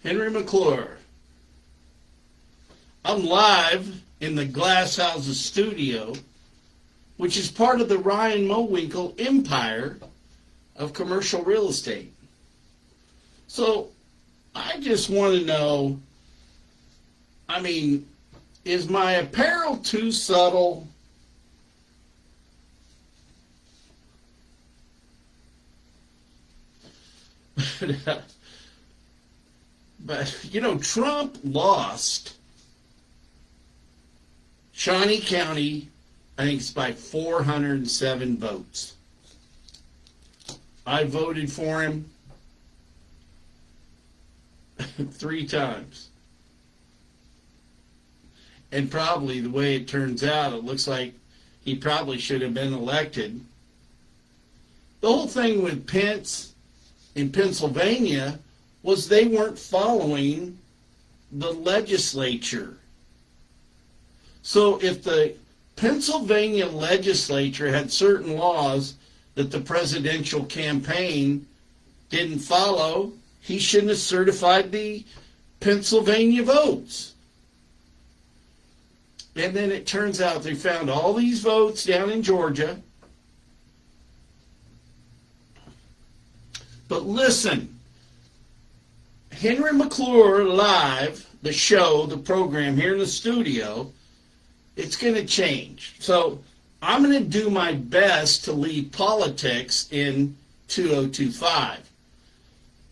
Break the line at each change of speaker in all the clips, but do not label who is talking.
Henry McClure. I'm live in the Glass Houses studio, which is part of the Ryan Mowinkle empire of commercial real estate. So I just want to know, is my apparel too subtle? But, Trump lost Shawnee County, I think it's by 407 votes. I voted for him 3 times. And probably the way it turns out, it looks like he probably should have been elected. The whole thing with Pence in Pennsylvania was they weren't following the legislature. So if the Pennsylvania legislature had certain laws that the presidential campaign didn't follow, he shouldn't have certified the Pennsylvania votes. And then it turns out they found all these votes down in Georgia. But listen, Henry McClure Live, the show, the program here in the studio, it's going to change. So I'm going to do my best to leave politics in 2025.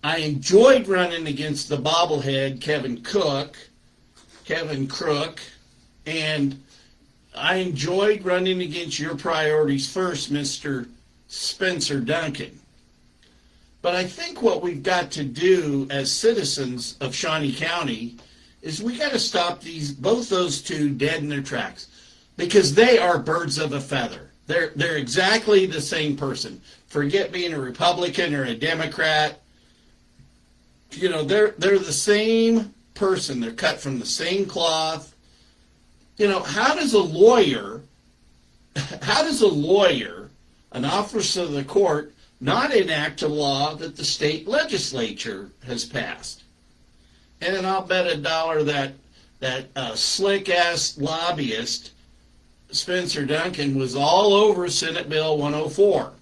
I enjoyed running against the bobblehead Kevin Crook, and I enjoyed running against your priorities first, Mr. Spencer Duncan. But I think what we've got to do as citizens of Shawnee County is we got to stop both those two dead in their tracks, because they are birds of a feather. They're exactly the same person. Forget being a Republican or a Democrat. They're the same person. They're cut from the same cloth. How does a lawyer, an officer of the court, not enact a law that the state legislature has passed? And then I'll bet $1 that slick-ass lobbyist, Spencer Duncan, was all over Senate Bill 104.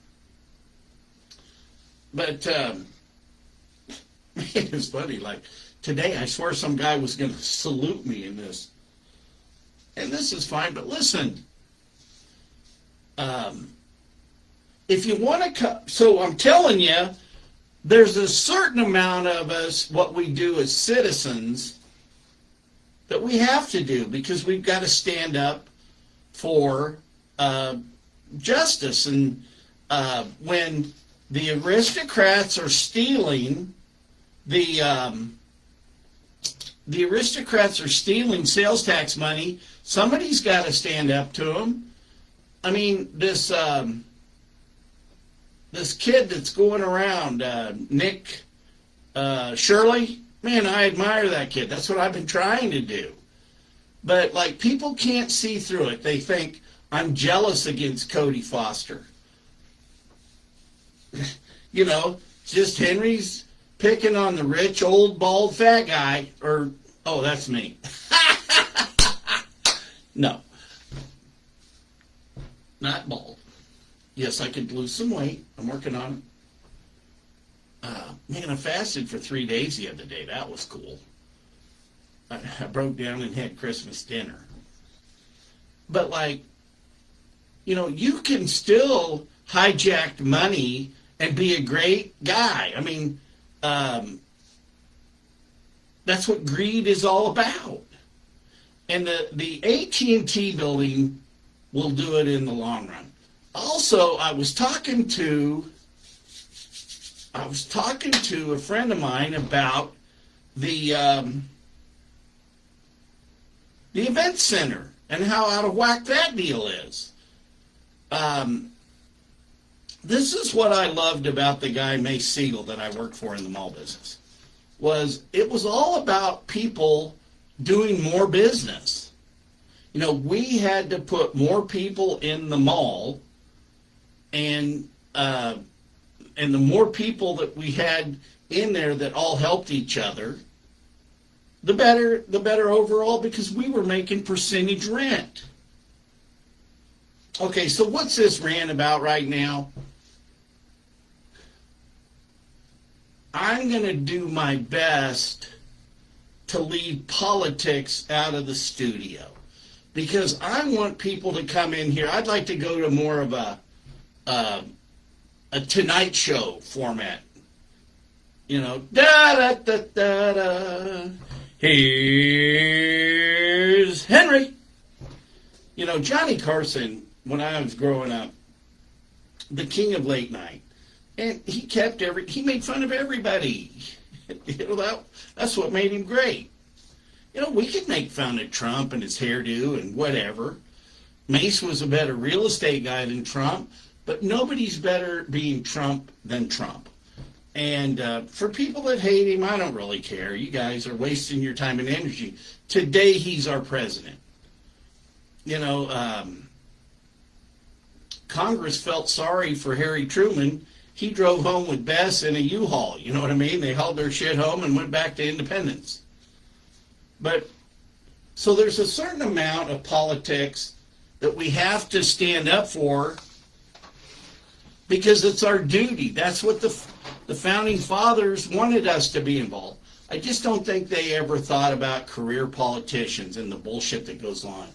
But it's funny, like today I swear some guy was going to salute me in this. And this is fine, but listen, if you want to so I'm telling you, there's a certain amount of us, what we do as citizens, that we have to do, because we've got to stand up for justice. And when the aristocrats are stealing sales tax money, somebody's got to stand up to them. This kid that's going around, Nick Shirley, man, I admire that kid. That's what I've been trying to do. But, people can't see through it. They think I'm jealous against Cody Foster. Just Henry's picking on the rich, old, bald, fat guy. Oh, that's me. No. Not bald. Yes, I could lose some weight. I'm working on it. Man, I fasted for 3 days the other day. That was cool. I broke down and had Christmas dinner. But, you can still hijack money and be a great guy. That's what greed is all about. And the AT&T building will do it in the long run. Also, I was talking to a friend of mine about the event center and how out of whack that deal is. This is what I loved about the guy Mace Siegel that I worked for in the mall business. It was all about people doing more business. We had to put more people in the mall. And the more people that we had in there that all helped each other, the better overall, because we were making percentage rent. Okay, so what's this rant about right now? I'm going to do my best to leave politics out of the studio, because I want people to come in here. I'd like to go to more of a Tonight Show format. You know, da da da da da. Here's Henry. You know, Johnny Carson, when I was growing up, the king of late night, and he made fun of everybody. You know, that's what made him great. You know, we could make fun of Trump and his hairdo and whatever. Mace was a better real estate guy than Trump, but nobody's better being Trump than Trump. And for people that hate him, I don't really care. You guys are wasting your time and energy. Today, he's our president. You know, Congress felt sorry for Harry Truman. He drove home with Bess in a U-Haul. You know what I mean? They hauled their shit home and went back to independence. But, so there's a certain amount of politics that we have to stand up for, because it's our duty. That's what the founding fathers wanted us to be involved. I just don't think they ever thought about career politicians and the bullshit that goes on.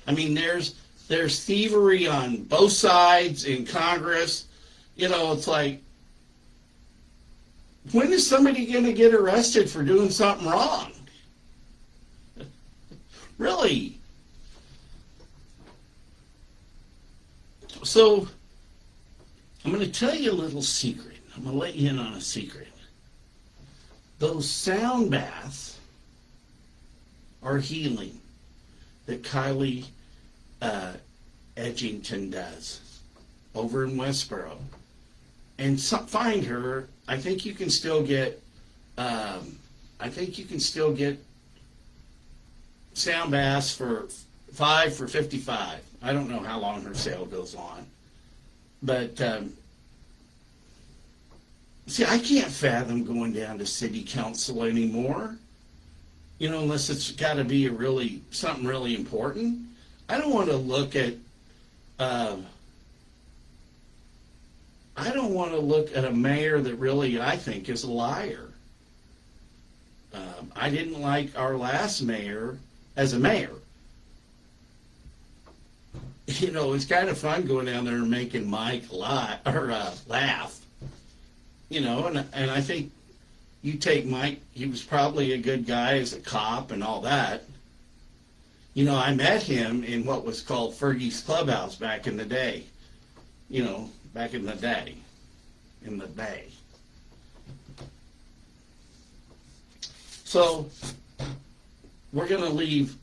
I mean, there's thievery on both sides in Congress. You know, it's like, when is somebody going to get arrested for doing something wrong? Really? So, I'm going to tell you a little secret. I'm going to let you in on a secret. Those sound baths are healing that Kylie Edgington does over in Westboro. And find her. I think you can still get sound baths for $5 for $55. I don't know how long her sale goes on. But see, I can't fathom going down to city council anymore. You know, unless it's got to be something really important. I don't want to look at a mayor that really, I think, is a liar. I didn't like our last mayor as a mayor. You know, it's kind of fun going down there and making Mike laugh. You know, and I think you take Mike, he was probably a good guy as a cop and all that. You know, I met him in what was called Fergie's Clubhouse back in the day. You know, back in the day. In the day. So, we're going to leave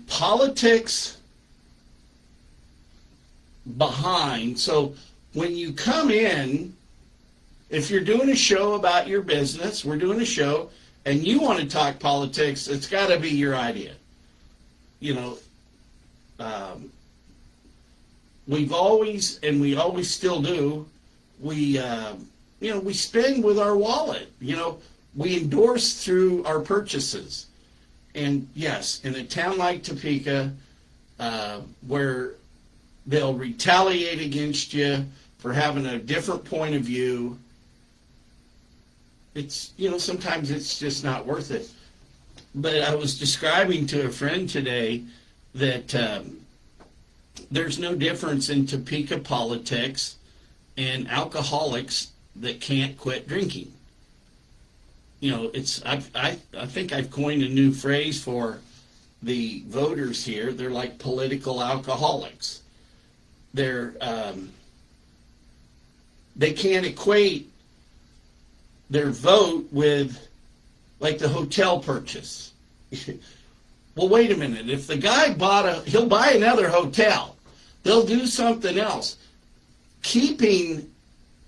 politics behind. So, when you come in, if you're doing a show about your business, we're doing a show, and you want to talk politics, it's got to be your idea. You know, we've always, and we always still do, we spend with our wallet. You know, we endorse through our purchases. And yes, in a town like Topeka, where they'll retaliate against you for having a different point of view, it's, you know, sometimes it's just not worth it. But I was describing to a friend today that there's no difference in Topeka politics and alcoholics that can't quit drinking. You know, I think I've coined a new phrase for the voters here. They're like political alcoholics. They can't equate their vote with, like, the hotel purchase. Well, wait a minute. If the guy he'll buy another hotel. They'll do something else. Keeping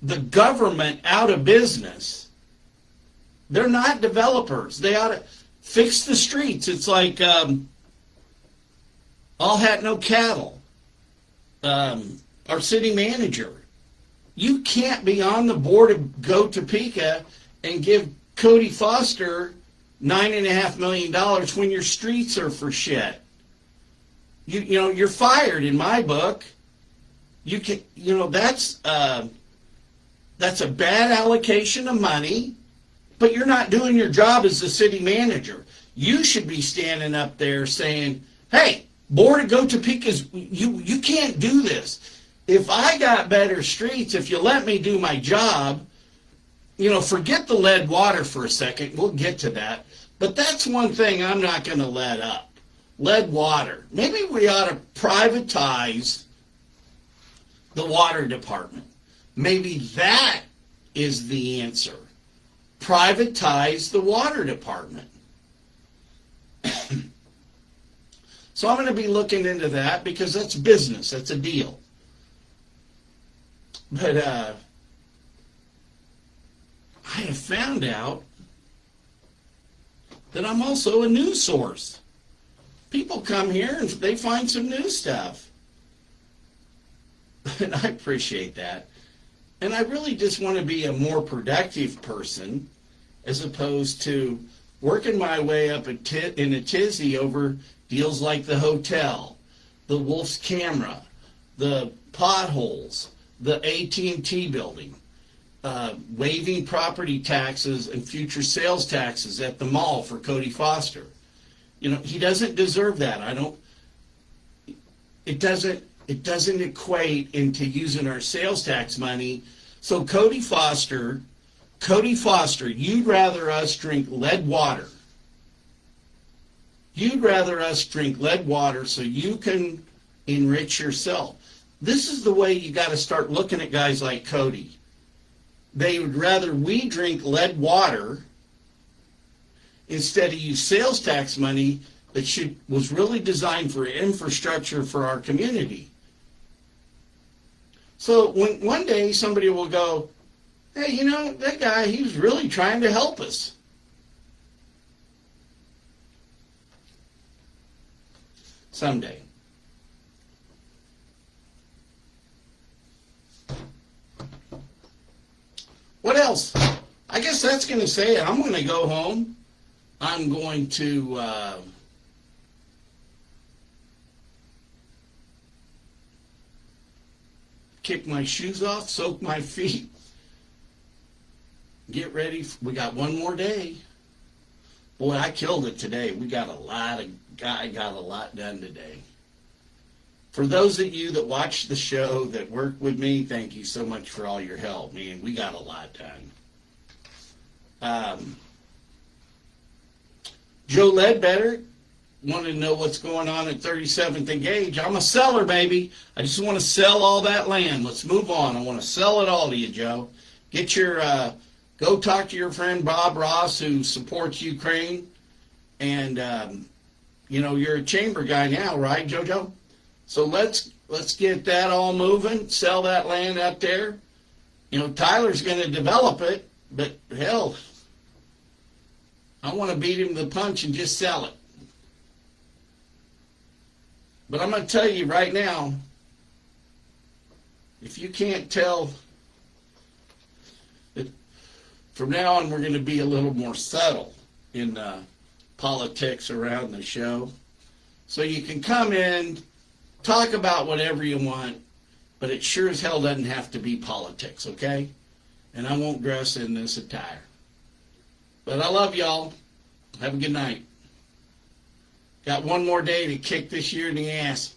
the government out of business. They're not developers. They ought to fix the streets. It's like all hat, no cattle. Our city manager. You can't be on the board of Go Topeka and give Cody Foster $9.5 million when your streets are for shit. You know, you're fired in my book. You can, you know, that's a bad allocation of money, but you're not doing your job as the city manager. You should be standing up there saying, hey, Board of Go Topeka's, you can't do this. If I got better streets, if you let me do my job, you know, forget the lead water for a second. We'll get to that. But that's one thing I'm not going to let up. Lead water. Maybe we ought to privatize the water department. Maybe that is the answer. Privatize the water department. So I'm going to be looking into that because that's business. That's a deal. But I have found out that I'm also a news source. People come here and they find some new stuff. And I appreciate that. And I really just want to be a more productive person as opposed to working my way up in a tizzy over deals like the hotel, the Wolf's Camera, the potholes, the AT&T building, waiving property taxes and future sales taxes at the mall for Cody Foster. You know, he doesn't deserve that. It doesn't equate into using our sales tax money. So Cody Foster, you'd rather us drink lead water. You'd rather us drink lead water so you can enrich yourself. This is the way you got to start looking at guys like Cody. They would rather we drink lead water instead of use sales tax money that was really designed for infrastructure for our community. So when one day somebody will go, hey, you know, that guy, he's really trying to help us. Someday. What else? I guess that's going to say it. I'm going to go home. I'm going to kick my shoes off, soak my feet, get ready. We got one more day. Boy, I killed it today. I got a lot done today. For those of you that watch the show, that work with me, thank you so much for all your help, man. We got a lot done. Joe Ledbetter wanted to know what's going on at 37th and Gage. I'm a seller, baby. I just want to sell all that land. Let's move on. I want to sell it all to you, Joe. Get your, go talk to your friend Bob Ross, who supports Ukraine. And, you know, you're a chamber guy now, right, JoJo? So let's get that all moving, sell that land up there. You know, Tyler's going to develop it, but hell, I want to beat him to the punch and just sell it. But I'm going to tell you right now, if you can't tell, that from now on we're going to be a little more subtle in politics around the show. So you can come in, talk about whatever you want, but it sure as hell doesn't have to be politics, okay? And I won't dress in this attire. But I love y'all. Have a good night. Got one more day to kick this year in the ass.